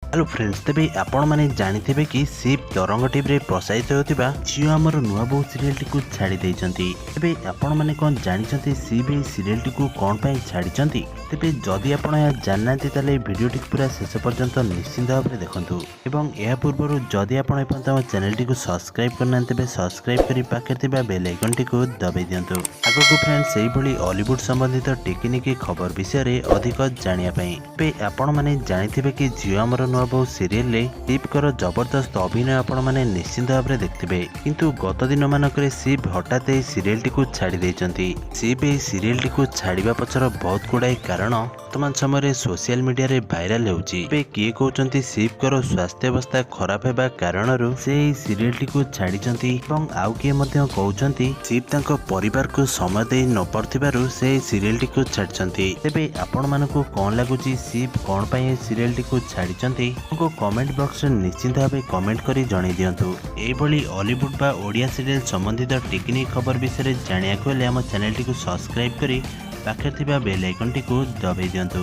Hello friends, तेबे आपण माने जानिथिबे कि सिप तरंग टीवी रे प्रसारित होतिबा झियो आमर नुआ बहु सीरियल टी को छाड़ी देइचंती। तेबे आपण माने कोन जानिचंती सिप ए सीरियल टी को कोन पई छाड़ीचंती? तेबे जदि आपण या जाननांती ताले वीडियो टी पूरा शेष पर्यंत निश्चिंत भाबरे देखंतु एवं एहा पूर्वरु जदि आपण एपन तम चैनल टी को सब्सक्राइब करना तेबे सब्सक्राइब करी पाखे थिबा बेल आइकन टी को दबाई दियंतु। आगो को फ्रेंड्स सेही भली हॉलीवुड संबंधित टेक्निक खबर विषय रे अधिक जानिया पई पे आपण माने जानिथिबे कि झियो आमर नुआ बहु सीरियल रे सिप कर जबरदस्त अभिनय आपण माने निश्चिंत भाबरे देखथिबे। किंतु गत दिन मानकरे सिप हठात ए सीरियल टी को छाड़ी देइचंती। सिप ए सीरियल टी को छाड़िबा पछर बहुत गुडाई कारण वर्तमान समय सोशल मीडिया रे भाइराल होउची। पे किए कहउचंती सिप कर स्वास्थ्य अवस्था खराब हेबा कारणरू से सीरियल टी को छाड़ीचंती एवं आउ किए मध्य कहउचंती सिप तांको परिवार को समय देई न परथिबारु से सीरियल टी को छाड़चंती। तेबे आपण मानको कोन लागुची सिप कोन पई सीरियल टी को छाड़ीचंती को कमेंट बॉक्स रे निश्चित भाबे कमेंट करी जणाई दियंतु। एई भली हॉलीवुड बा ओडिया सीरियल संबंधित टेक्निक खबर विषय जानिया को हम चैनल टी को सब्सक्राइब करी पाखे थिबा बेल आइकन टी को दबाई दियंतु।